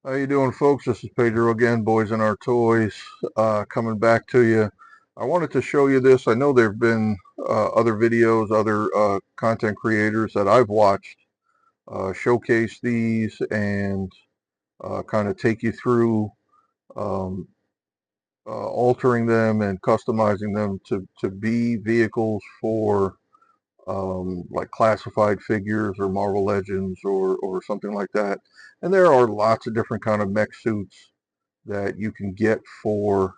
How you doing, folks? This is Pedro again, Boys and Our Toys, coming back to you. I wanted to show you this. I know there have been other videos, other content creators that I've watched showcase these and kind of take you through um, altering them and customizing them to be vehicles for like classified figures or Marvel Legends or something like that. And there are lots of different kind of mech suits that you can get for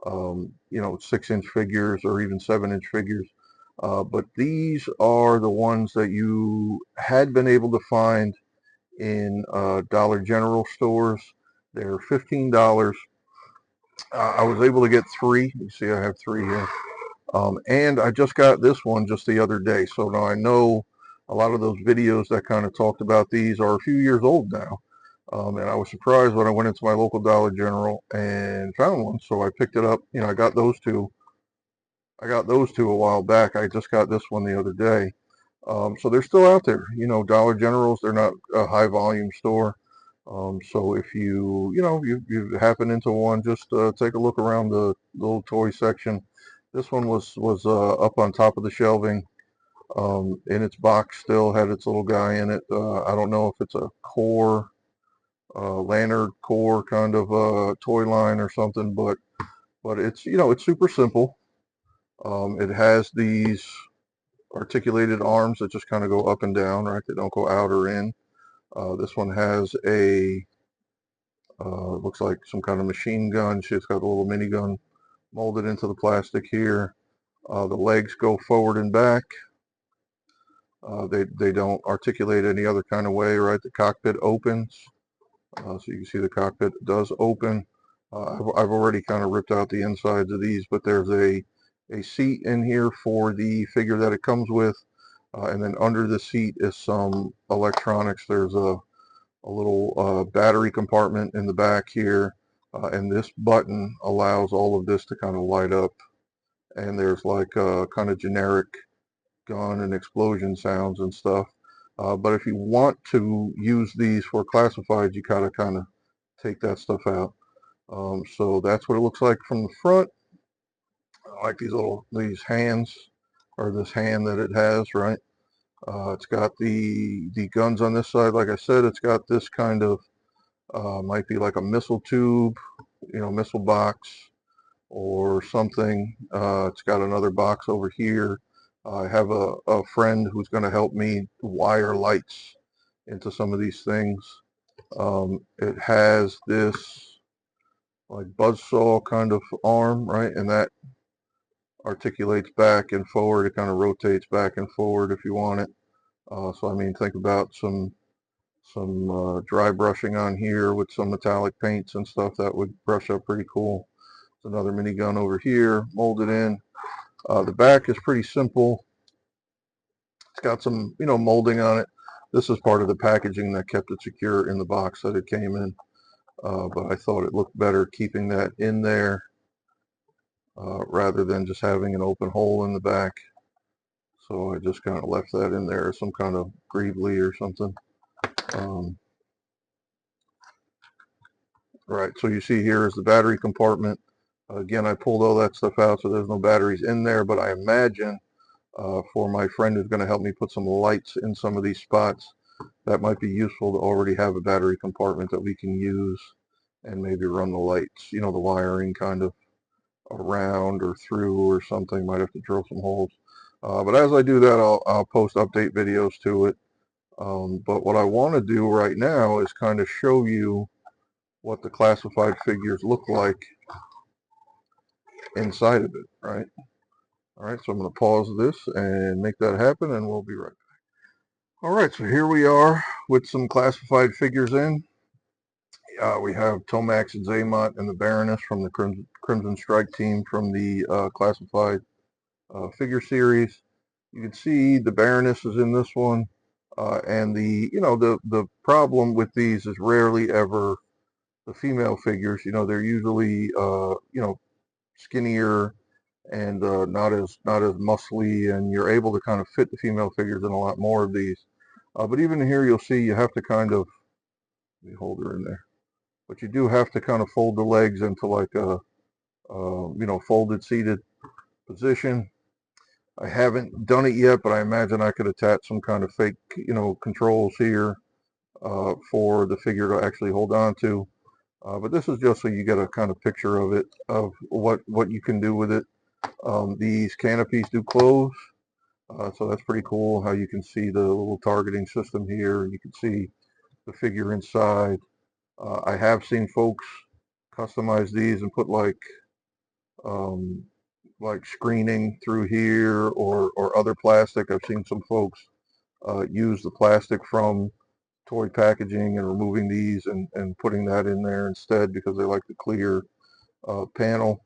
6-inch figures or even 7-inch figures. But these are the ones that you had been able to find in Dollar General stores. They're $15. I was able to get three. You see I have three here. And I just got this one just the other day. So now I know a lot of those videos that kind of talked about these are a few years old now. And I was surprised when I went into my local Dollar General and found one. So I picked it up. I got those two. I got those two a while back. I just got this one the other day. So they're still out there. Dollar Generals, they're not a high volume store. So if you happen into one, just take a look around the little toy section. This one was up on top of the shelving in its box. Still had its little guy in it. I don't know if it's a core, lanyard core kind of toy line or something, but it's super simple. It has these articulated arms that just kind of go up and down, right? They don't go out or in. This one has a looks like some kind of machine gun. It's got a little minigun molded into the plastic here. The legs go forward and back. They don't articulate any other kind of way, right? The cockpit opens, so you can see the cockpit does open. I've already kind of ripped out the insides of these, but there's a seat in here for the figure that it comes with, and then under the seat is some electronics. There's a little battery compartment in the back here, and this button allows all of this to kind of light up, and there's like kind of generic gun and explosion sounds and stuff. But if you want to use these for classifieds, you gotta kind of take that stuff out. So that's what it looks like from the front. I like these hands, or this hand that it has, right? It's got the guns on this side. Like I said, it's got this kind of might be like a missile tube, missile box or something. It's got another box over here. I have a friend who's going to help me wire lights into some of these things. It has this like buzzsaw kind of arm, right? And that articulates back and forward. It kind of rotates back and forward if you want it. So I mean, think about some dry brushing on here with some metallic paints and stuff. That would brush up pretty cool. There's another minigun over here, molded in. The back is pretty simple. It's got some, molding on it. This is part of the packaging that kept it secure in the box that it came in. But I thought it looked better keeping that in there rather than just having an open hole in the back. So I just kind of left that in there, some kind of greebly or something. Right, so you see here is the battery compartment. Again, I pulled all that stuff out, so there's no batteries in there, but I imagine for my friend who's going to help me put some lights in some of these spots, that might be useful to already have a battery compartment that we can use and maybe run the lights, the wiring kind of around or through or something. Might have to drill some holes. But as I do that, I'll post update videos to it. But what I want to do right now is kind of show you what the classified figures look like inside of it, right? All right, so I'm going to pause this and make that happen, and we'll be right back. All right, so here we are with some classified figures in. We have Tomax and Zaymot and the Baroness from the Crimson Strike team from the classified figure series. You can see the Baroness is in this one, and the problem with these is rarely ever the female figures. They're usually skinnier and not as muscly, and you're able to kind of fit the female figures in a lot more of these. But even here, you'll see you have to kind of, let me hold her in there, but you do have to kind of fold the legs into like a folded seated position. I haven't done it yet, but I imagine I could attach some kind of fake controls here for the figure to actually hold on to. But this is just so you get a kind of picture of it, of what you can do with it. These canopies do close, so that's pretty cool how you can see the little targeting system here. You can see the figure inside. I have seen folks customize these and put um, like screening through here or other plastic. I've seen some folks use the plastic from toy packaging and removing these and putting that in there instead because they like the clear panel.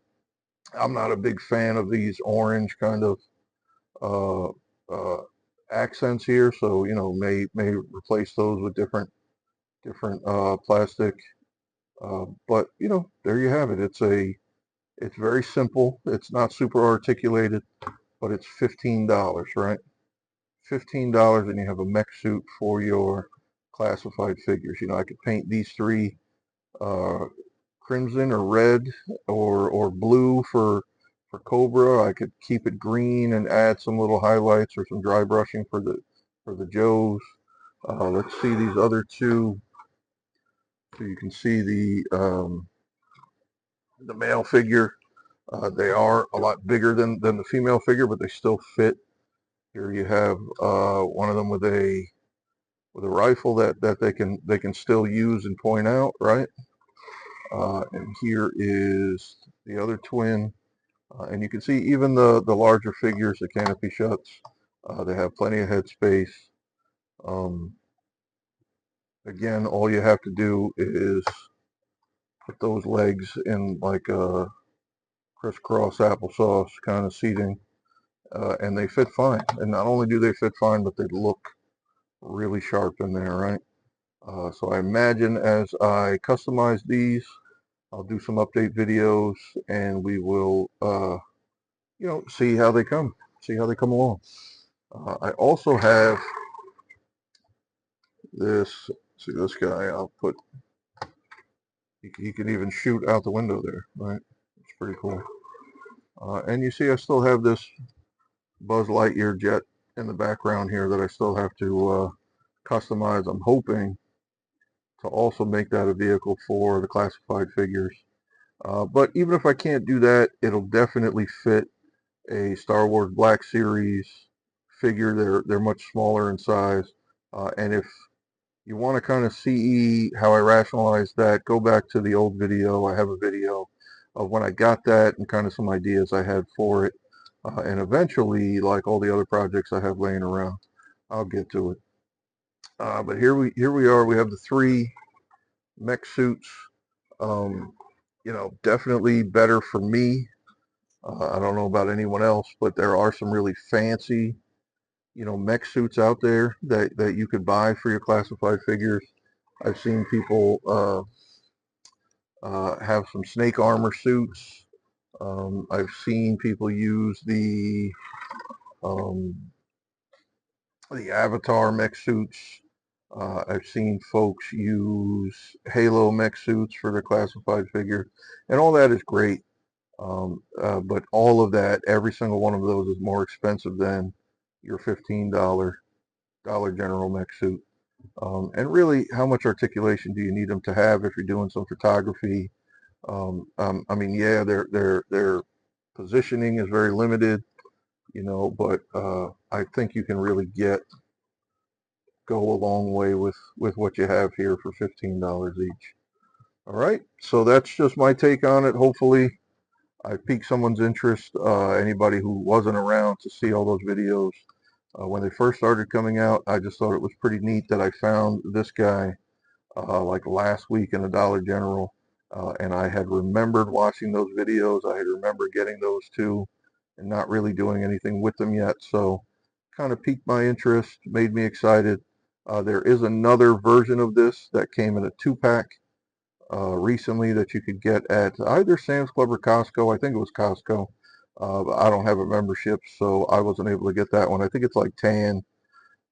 I'm not a big fan of these orange kind of uh, uh, accents here, so may replace those with different plastic. But there you have it. It's very simple. It's not super articulated, but it's $15, right? $15, and you have a mech suit for your classified figures. I could paint these three uh, crimson or red or blue for Cobra. I could keep it green and add some little highlights or some dry brushing for the Joes. Let's see these other two. So you can see the male figure. They are a lot bigger than the female figure, but they still fit. Here you have one of them with a rifle that they can still use and point out, right? And here is the other twin. And you can see even the larger figures, the canopy shuts, they have plenty of head space. Again, all you have to do is put those legs in like a crisscross applesauce kind of seating, and they fit fine. And not only do they fit fine, but they look really sharp in there, right? So I imagine as I customize these, I'll do some update videos, and we will, see how they come along. I also have this. See this guy? I'll put. He can even shoot out the window there, right? It's pretty cool. And you see, I still have this Buzz Lightyear jet in the background here that I still have to customize. I'm hoping to also make that a vehicle for the classified figures. But even if I can't do that, it'll definitely fit a Star Wars Black Series figure. They're much smaller in size. And if you want to kind of see how I rationalize that, go back to the old video. I have a video of when I got that and kind of some ideas I had for it. And eventually, like all the other projects I have laying around, I'll get to it. But here we are. We have the three mech suits. Um, definitely better for me. I don't know about anyone else, but there are some really fancy, mech suits out there that you could buy for your classified figures. I've seen people have some snake armor suits. I've seen people use um, the Avatar mech suits. I've seen folks use Halo mech suits for their classified figure, and all that is great. But all of that, every single one of those is more expensive than your $15 Dollar General mech suit. And really, how much articulation do you need them to have if you're doing some photography? I mean, yeah, their positioning is very limited, but I think you can really go a long way with what you have here for $15 each. All right, so that's just my take on it. Hopefully, I piqued someone's interest, anybody who wasn't around to see all those videos. When they first started coming out, I just thought it was pretty neat that I found this guy like last week in a Dollar General, and I had remembered watching those videos. I had remembered getting those too, and not really doing anything with them yet. So, kind of piqued my interest, made me excited. There is another version of this that came in a 2-pack recently that you could get at either Sam's Club or Costco. I think it was Costco. But I don't have a membership, so I wasn't able to get that one. I think it's like tan,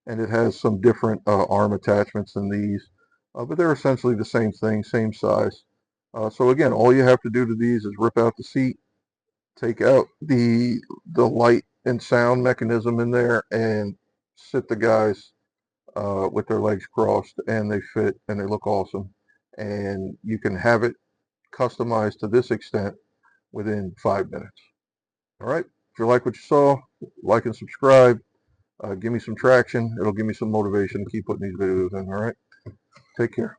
and it has some different arm attachments than these, but they're essentially the same thing, same size. So again, all you have to do to these is rip out the seat, take out the light and sound mechanism in there, and sit the guys with their legs crossed, and they fit and they look awesome. And you can have it customized to this extent within 5 minutes. All right. If you like what you saw, like and subscribe. Give me some traction. It'll give me some motivation to keep putting these videos in. All right. Take care.